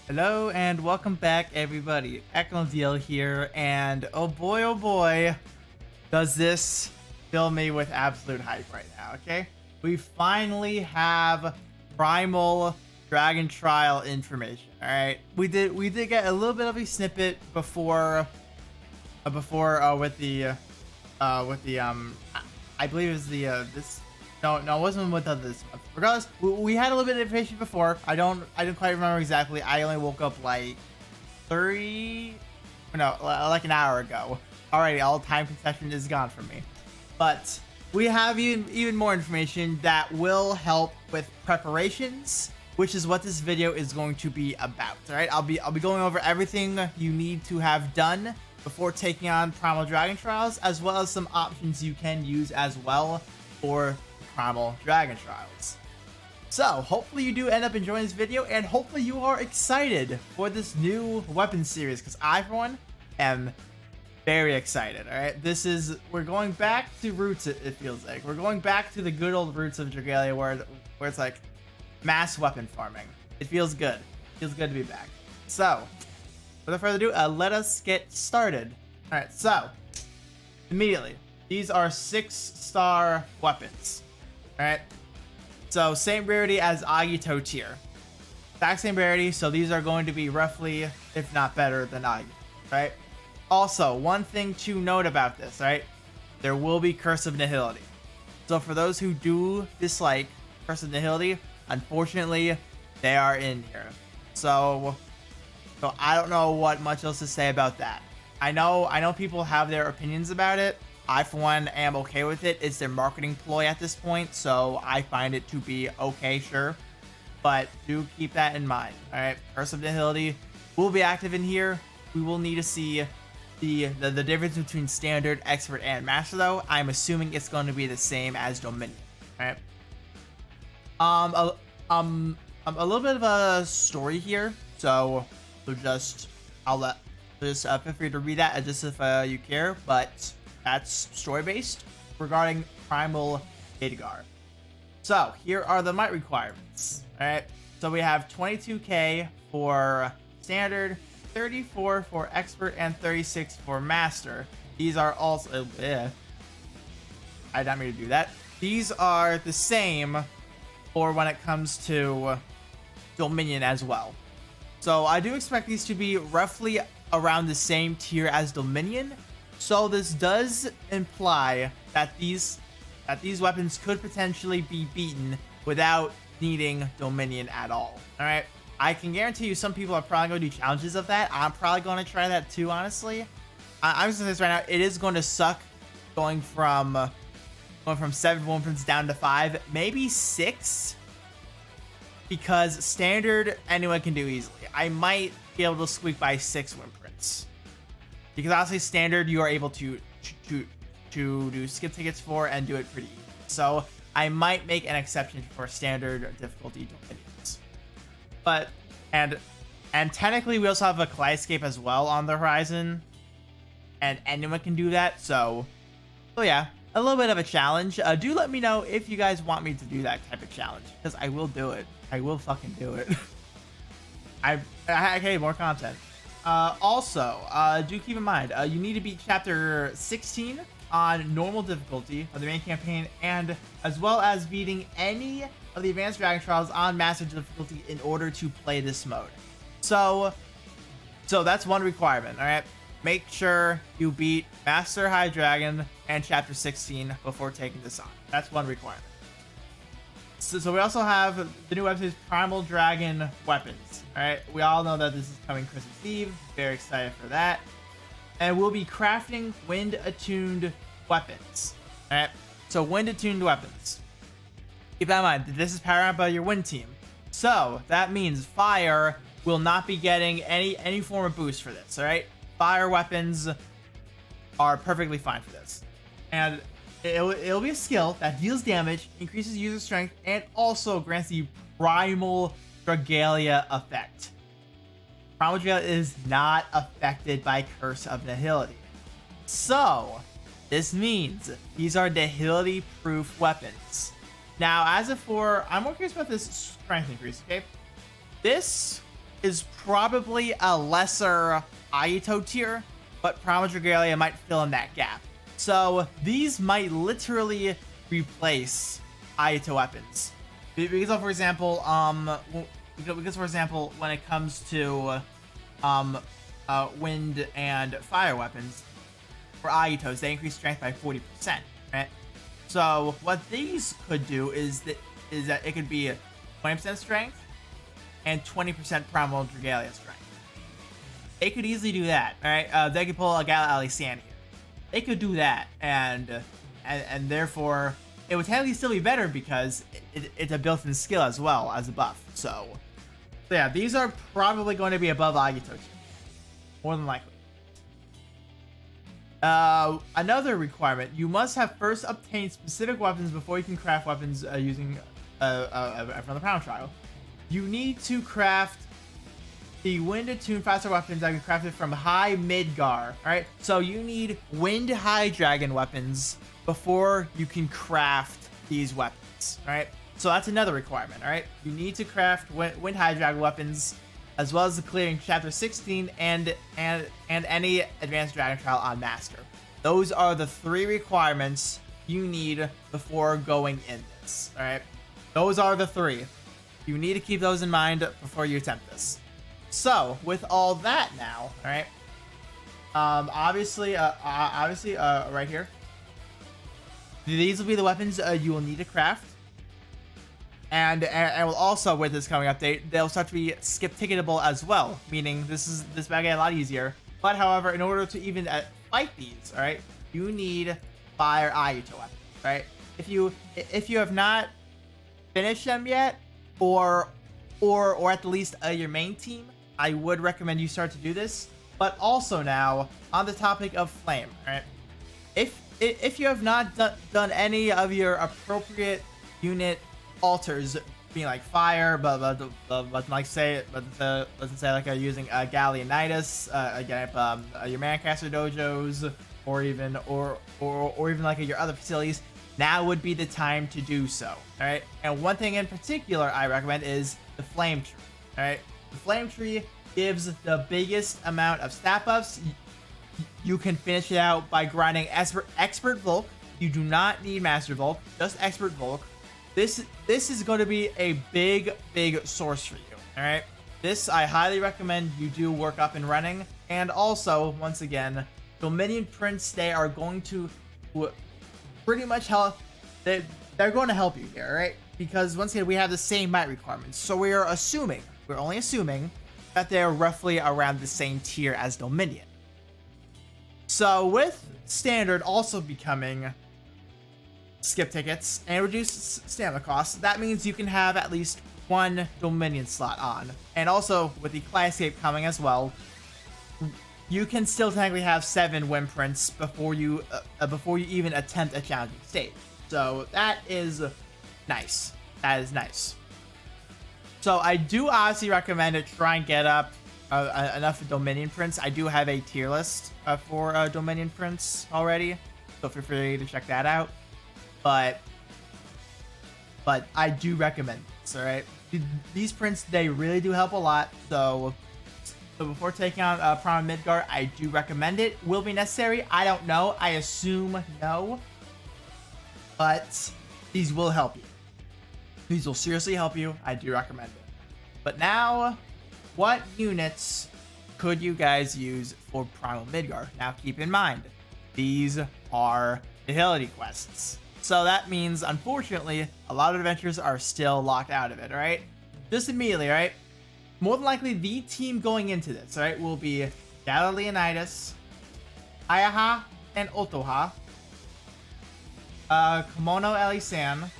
Hello and welcome back, everybody. Deal here, and oh boy, does this fill me with absolute hype right now. Okay, we finally have Primal Dragon Trial information. All right, we did get a little bit of a snippet before with the I believe it was the this no, it wasn't with this month. Regardless, we had a little bit of information before. I didn't quite remember exactly. I only woke up like 30, no, like an hour ago. Alrighty, all time concession is gone from me. But we have even more information that will help with preparations, which is what this video is going to be about. All right, I'll be going over everything you need to have done before taking on Primal Dragon Trials, as well as some options you can use as well for Primal Dragon Trials. So hopefully you do end up enjoying this video, and hopefully you are excited for this new weapon series, because I, for one, am very excited. All right, we're going back to roots. It feels like we're going back to the good old roots of Dragalia, where it's like mass weapon farming. It feels good. It feels good to be back. So without further ado, let us get started. All right, so immediately, these are 6-star weapons. All right, so same rarity as Agito tier. Exact same rarity, so these are going to be roughly, if not better than Agito, right? Also, one thing to note about this, right? There will be Curse of Nihility. So for those who do dislike Curse of Nihility, unfortunately, they are in here. So I don't know what much else to say about that. I know people have their opinions about it. I, for one, am okay with it. It's their marketing ploy at this point, so I find it to be okay, sure. But do keep that in mind, all right? Curse of Nihility will be active in here. We will need to see the difference between Standard, Expert, and Master, though. I'm assuming it's going to be the same as Dominion, all right? A little bit of a story here, so feel free to read that just if you care, but that's story-based regarding Primal Midgard. So here are the might requirements. All right, so we have 22k for Standard, 34 for Expert, and 36 for Master. These are also I didn't mean to do that. These are the same for when it comes to Dominion as well. So I do expect these to be roughly around the same tier as Dominion. So this does imply that these weapons could potentially be beaten without needing Dominion at all. All right, I can guarantee you some people are probably going to do challenges of that. I'm probably going to try that too, honestly. I'm just saying this right now. It is going to suck going from 7 weapons down to 5, maybe 6, because Standard anyone can do easily. I might be able to squeak by 6 imprints, because honestly, Standard you are able to do skip tickets for and do it pretty easy. So I might make an exception for Standard difficulty Dominions. But and technically we also have a Kaleidoscape as well on the horizon, and anyone can do that. So yeah, a little bit of a challenge. Do let me know if you guys want me to do that type of challenge, because I will do it. I will fucking do it. Okay, more content. Also, do keep in mind, you need to beat chapter 16 on normal difficulty of the main campaign, and as well as beating any of the advanced dragon trials on master difficulty in order to play this mode. So that's one requirement. All right, make sure you beat Master High Dragon and chapter 16 before taking this on. That's one requirement. So we also have the new website, Primal Dragon Weapons. All right, we all know that this is coming Christmas Eve. Very excited for that. And we'll be crafting wind-attuned weapons. All right, so wind-attuned weapons. Keep that in mind. This is powered up by your wind team. So that means fire will not be getting any form of boost for this. All right, fire weapons are perfectly fine for this. And it'll be a skill that deals damage, increases user strength, and also grants the Primal Dragalia effect. Primal Dragalia is not affected by Curse of Nihility. So this means these are Nihility proof weapons. Now, as of for, I'm more curious about this strength increase, okay? This is probably a lesser Ayato tier, but Primal Dragalia might fill in that gap. So these might literally replace Ayato weapons. Because for example, when it comes to wind and fire weapons, for Ayatos, they increase strength by 40%, right? So what these could do is that it could be 20% strength and 20% Primal Dragalia strength. They could easily do that, right? They could pull a Dragalia here. They could do that, and therefore it would technically still be better because it's a built-in skill as well as a buff. So yeah, these are probably going to be above Ayato, more than likely. Another requirement: you must have first obtained specific weapons before you can craft weapons using from the Primal Trial. You need to craft the wind-attuned faster weapons that can be crafted from High Midgar. Alright, so you need Wind High Dragon weapons before you can craft these weapons. Alright, so that's another requirement. Alright, you need to craft Wind High Dragon weapons, as well as clearing Chapter 16 and any Advanced Dragon Trial on Master. Those are the 3 requirements you need before going in this. Alright, those are the 3. You need to keep those in mind before you attempt this. So, with all that now, all right, obviously, right here, these will be the weapons you will need to craft, and will also, with this coming update, they'll start to be skip ticketable as well, meaning this might get a lot easier. But however, in order to even fight these, all right, you need fire Ayato weapons, right? If you have not finished them yet, or at the least your main team, I would recommend you start to do this. But also now, on the topic of flame, right? If you have not done any of your appropriate unit alters, being like fire, but let's say like using Galeonitis, again, your Mancaster dojos, or even like your other facilities, now would be the time to do so. All right, and one thing in particular I recommend is the flame tree. All right, the flame tree gives the biggest amount of stat buffs. You can finish it out by grinding expert Volk. You do not need master Volk, just expert Volk. This is going to be a big source for you. All right, this I highly recommend you do work up and running. And also, once again, Dominion Prince, they are going to pretty much help. They're going to help you here, right? Because once again, we have the same might requirements. So we're only assuming that they're roughly around the same tier as Dominion. So with standard also becoming skip tickets and reduced stamina costs, that means you can have at least 1 Dominion slot on. And also with the Clydescape coming as well, you can still technically have 7 Whim Prints before you even attempt a challenging stage. So that is nice. That is nice. So I do honestly recommend to try and get up enough Dominion Prints. I do have a tier list for Dominion Prints already, so feel free to check that out. But I do recommend this. All right, these prints, they really do help a lot. So before taking on Primal Midgard, I do recommend it. Will be necessary? I don't know. I assume no. But these will help you. These will seriously help you. I do recommend it. But now, what units could you guys use for Primal Midgard? Now keep in mind, these are Nihility quests. So that means, unfortunately, a lot of adventures are still locked out of it, alright? Just immediately, alright? More than likely, the team going into this, alright, will be Galeonitis, Ayaha, and Otoha, Kimono Elisan,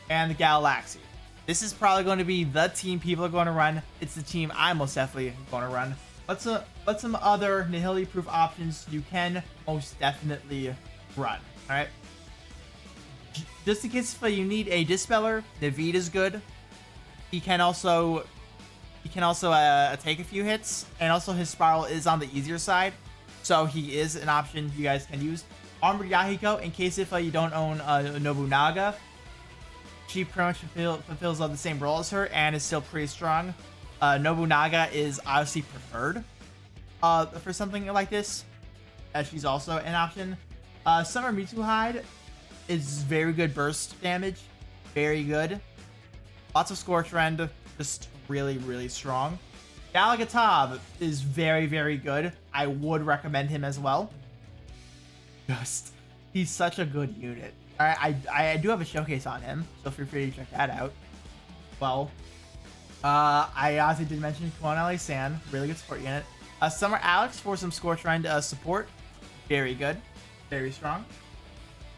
and Galaxy. This is probably going to be the team people are going to run. It's the team I'm most definitely going to run. But some other Nihility proof options you can most definitely run. All right. Just in case if you need a Dispeller, Naveed is good. He can also take a few hits, and also his Spiral is on the easier side, so he is an option you guys can use. Armored Yahiko, in case if you don't own Nobunaga, she pretty much fulfills the same role as her and is still pretty strong. Nobunaga is obviously preferred for something like this, as she's also an option. Summer Mitsuhide is very good burst damage, very good. Lots of Scorch Rend, just really, really strong. Galagatab is very, very good. I would recommend him as well. Just, he's such a good unit. I do have a showcase on him, so feel free to check that out. Well, I also did mention Kimono San, really good support unit. Summer Alex for some Scorch Rend support, very good, very strong.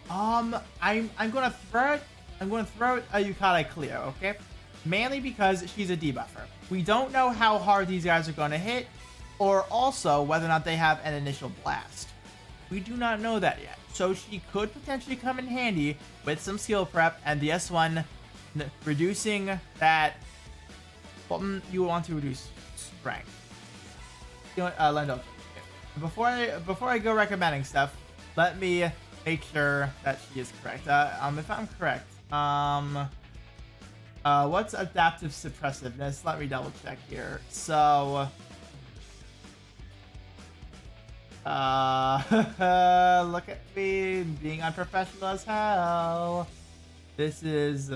I'm gonna throw a Yukata Cleo, okay? Mainly because she's a debuffer. We don't know how hard these guys are gonna hit, or also whether or not they have an initial blast. We do not know that yet. So she could potentially come in handy with some skill prep and the S1 reducing that. Well, you want to reduce strength. You know what, Lendo. Before I go recommending stuff, let me make sure that she is correct. If I'm correct, what's adaptive suppressiveness? Let me double check here. So, look at me being unprofessional as hell. This is,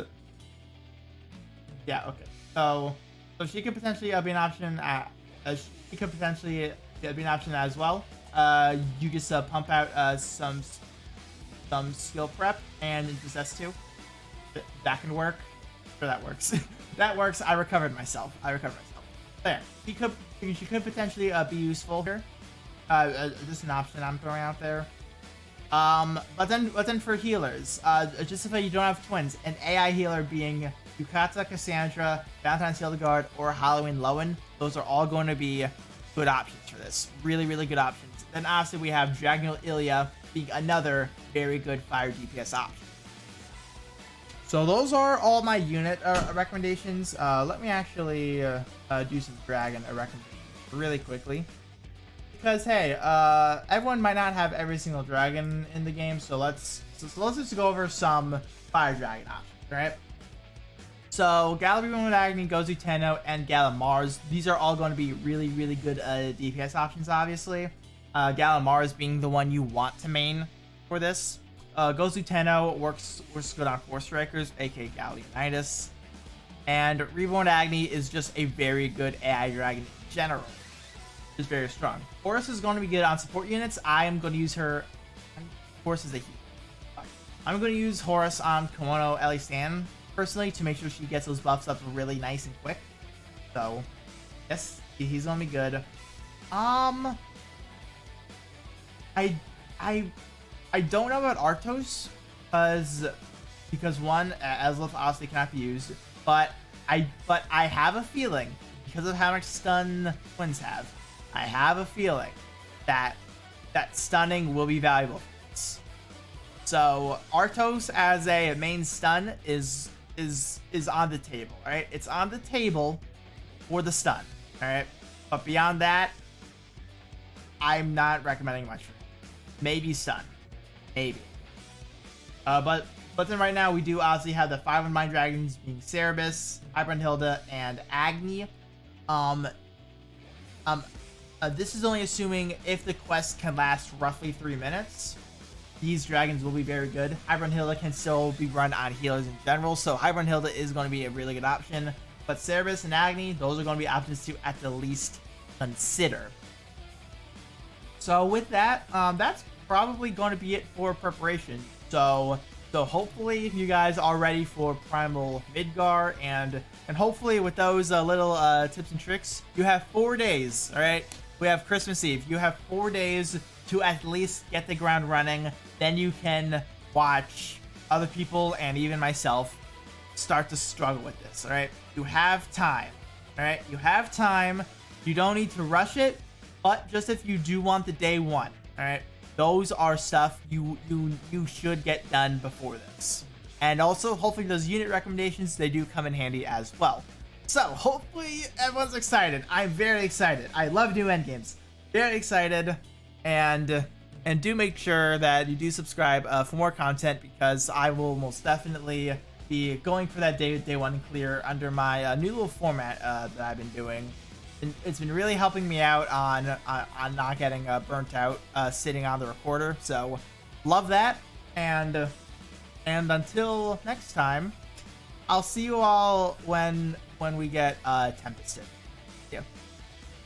yeah, okay. So she could potentially be an option. She could potentially be an option as well. You just pump out some skill prep and just S2. That can work. Sure, that works. That works. I recovered myself. There. She could potentially be useful here. Just an option I'm throwing out there. But then for healers, just if you don't have twins, an AI healer being Yukata, Cassandra, Valentine's Hildegard, or Halloween Lowen, those are all going to be good options for this. Really, really good options. Then obviously we have Dragonal Ilya being another very good fire DPS option. So those are all my unit recommendations. Let me actually do some dragon recommendations really quickly. Because hey, everyone might not have every single dragon in the game, so let's just go over some fire dragon options, right? So Galarian with Agni, Gozu Tenno, and Galamars. These are all going to be really, really good DPS options, obviously. Galamars being the one you want to main for this. Gozu Tenno works good on Force Strikers, aka Galeonitis. And Reborn Agni is just a very good AI dragon in general. Is very strong. Horus is going to be good on support units. I am going to use her. Horus is a healer. I'm going to use Horus on Kimono Elisan personally to make sure she gets those buffs up really nice and quick. So, yes, he's going to be good. I don't know about Arctos because one, Azelith obviously cannot be used, but I have a feeling because of how much stun twins have. I have a feeling that stunning will be valuable for this. So Arctos as a main stun is on the table, right? It's on the table for the stun, all right? But beyond that, I'm not recommending much for it. Maybe stun, maybe. But then right now we do obviously have the 5 Mind Dragons being Cerebus, Hilda, and Agni. This is only assuming if the quest can last roughly 3 minutes. These dragons will be very good. Hilda can still be run on healers in general, so Hilda is going to be a really good option. But Cerebus and Agni, those are going to be options to at the least consider. So with that, that's probably going to be it for preparation. So hopefully you guys are ready for Primal Midgar, and hopefully with those little tips and tricks, you have 4 days, all right? We have Christmas Eve. You have 4 days to at least get the ground running. Then you can watch other people and even myself start to struggle with this, all right? You have time, all right? You have time. You don't need to rush it, but just if you do want the day one, all right? Those are stuff you should get done before this. And also, hopefully those unit recommendations, they do come in handy as well. So, hopefully everyone's excited. I'm very excited. I love new endgames. Very excited. And do make sure that you do subscribe for more content, because I will most definitely be going for that day one clear under my new little format that I've been doing. And it's been really helping me out on not getting burnt out sitting on the recorder. So love that. And until next time, I'll see you all when we get Tempested. Yeah.